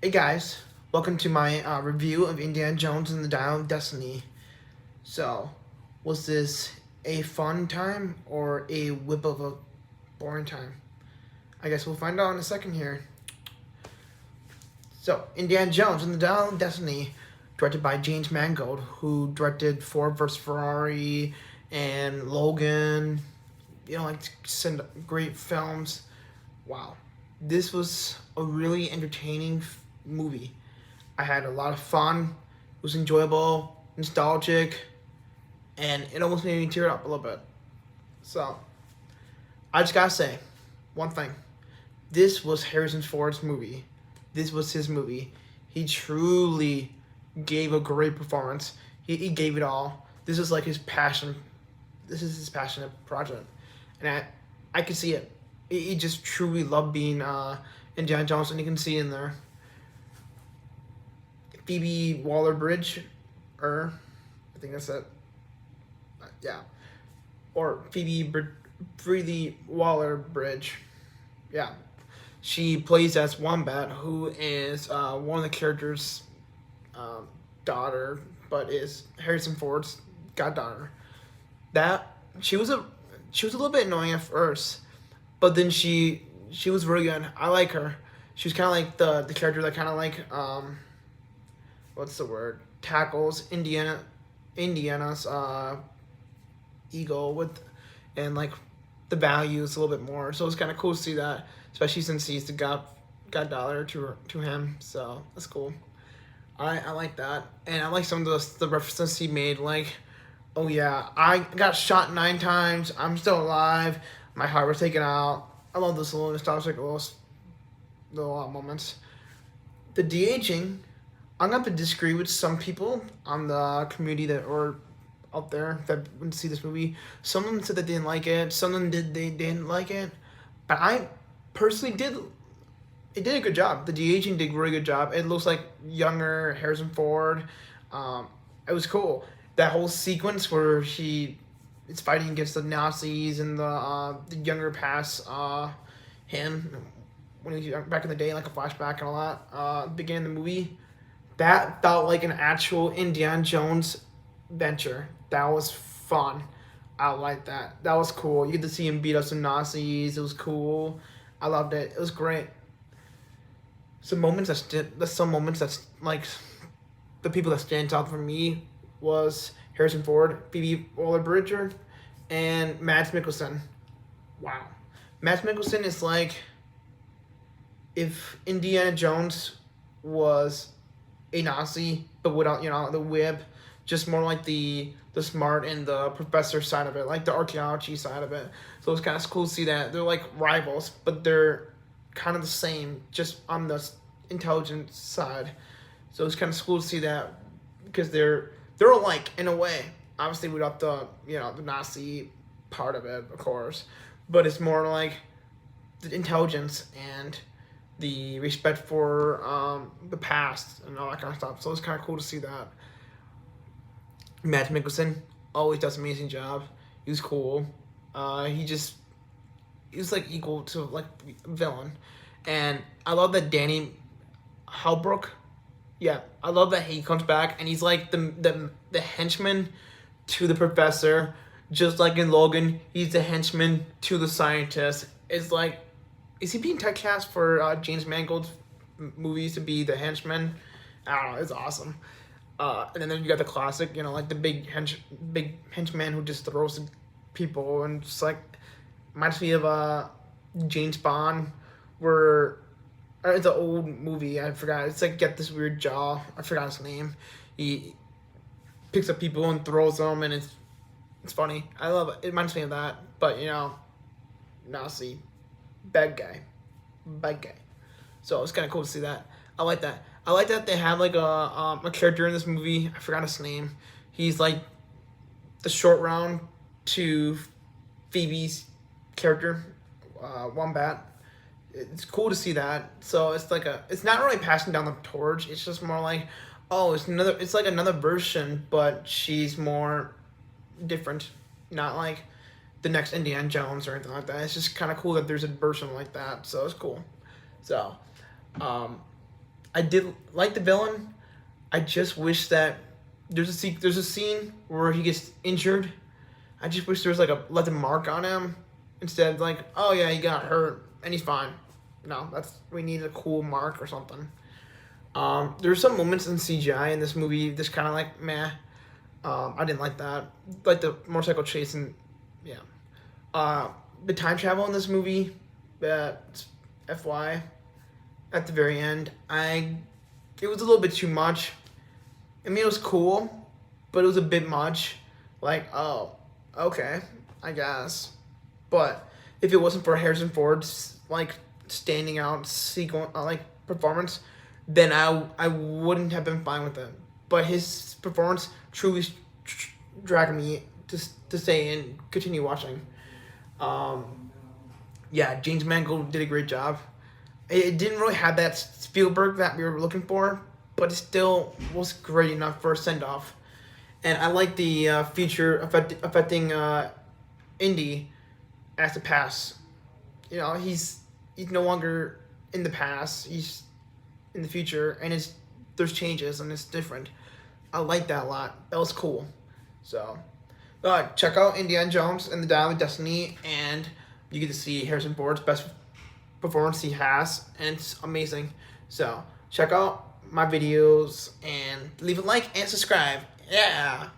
Hey guys, welcome to my review of Indiana Jones and the Dial of Destiny. So, was this a fun time or a whip of a boring time? I guess we'll find out in a second here. So, Indiana Jones and the Dial of Destiny, directed by James Mangold, who directed Ford vs. Ferrari and Logan, like some great films. Wow. This was a really entertaining movie. I had a lot of fun. It was enjoyable, nostalgic, and it almost made me tear up a little bit. So, I just gotta say one thing. This was Harrison Ford's movie. This was his movie. He truly gave a great performance. He gave it all. This is like his passion. This is his passionate project. And I could see it. He just truly loved being Indiana Jones, and you can see in there. Phoebe Waller Bridge, or I think that's it. Yeah, or Breathy Waller Bridge. Yeah, she plays as Wombat, who is one of the characters' daughter, but is Harrison Ford's goddaughter. That she was a little bit annoying at first, but then she was really good. I like her. She was kind of like the character that kind of like what's the word, tackles Indiana's ego with, and like the values a little bit more. So it's kind of cool to see that, especially since he's the god dollar to him. So that's cool. I like that, and I like some of the references he made. Like, oh yeah, I got shot 9 times. I'm still alive. My heart was taken out. I love this little nostalgic little moments. The de aging, I'm gonna have to disagree with some people on the community that or out there that went to see this movie. Some of them said that they didn't like it. Some of them they didn't like it, but I personally did. It did a good job. The de aging did a really good job. It looks like younger Harrison Ford. It was cool. That whole sequence where he is fighting against the Nazis and the younger past him when he was back in the day, like a flashback and all that. Beginning of the movie, that felt like an actual Indiana Jones venture. That was fun. I like that. That was cool. You get to see him beat up some Nazis. It was cool. I loved it. It was great. Some moments that's like the people that stands out for me was Harrison Ford, Phoebe Waller-Bridge, and Mads Mikkelsen. Wow, Mads Mikkelsen is like if Indiana Jones was a Nazi, but without the whip, just more like the smart and the professor side of it, like the archaeology side of it. So it's kind of cool to see that they're like rivals, but they're kind of the same, just on the intelligence side. So it's kind of cool to see that because they're alike in a way. Obviously, without the Nazi part of it, of course, but it's more like the intelligence and the respect for the past and all that kind of stuff. So it's kind of cool to see that. Matt Mikkelsen always does an amazing job. He was cool. He was like equal to like villain, and I love that Danny Halbrook. Yeah, I love that he comes back and he's like the henchman to the professor, just like in Logan. He's the henchman to the scientist. It's like, is he being typecast for James Mangold's movies to be the henchman? I don't know. It's awesome. And then you got the classic, like the big henchman who just throws people and just like reminds me of James Bond, where it's an old movie. I forgot. It's like Get This Weird Jaw. I forgot his name. He picks up people and throws them, and it's funny. I love it. It reminds me of that. But Nazi, bad guy. So it's kind of cool to see that. I like that. I like that they have like a character in this movie. I forgot his name. He's like the short round to Phoebe's character, Wombat. It's cool to see that. So it's not really passing down the torch. It's just more like, oh, it's like another version, but she's more different. Not like the next Indiana Jones or anything like that. It's just kind of cool that there's a version like that. So it's cool. So, um, I did like the villain. I just wish that there's a scene where he gets injured. I just wish there was like a left a mark on him instead of like, oh yeah, he got hurt and he's fine. No, we need a cool mark or something. There's some moments in CGI in this movie that's kind of like meh. I didn't like that. Like the motorcycle chase and yeah. The time travel in this movie, FY, at the very end, it was a little bit too much. I mean, it was cool, but it was a bit much. Like, oh, okay, I guess. But if it wasn't for Harrison Ford's like standing out like performance, then I wouldn't have been fine with it. But his performance truly dragged me to stay and continue watching. Yeah, James Mangold did a great job. It didn't really have that Spielberg that we were looking for, but it still was great enough for a send off. And I like the future affecting Indy as the past. You know, he's no longer in the past. He's in the future, and there's changes and it's different. I like that a lot. That was cool. So, check out Indiana Jones and the Dial of Destiny, and you get to see Harrison Ford's best performance he has, and it's amazing. So, check out my videos and leave a like and subscribe. Yeah.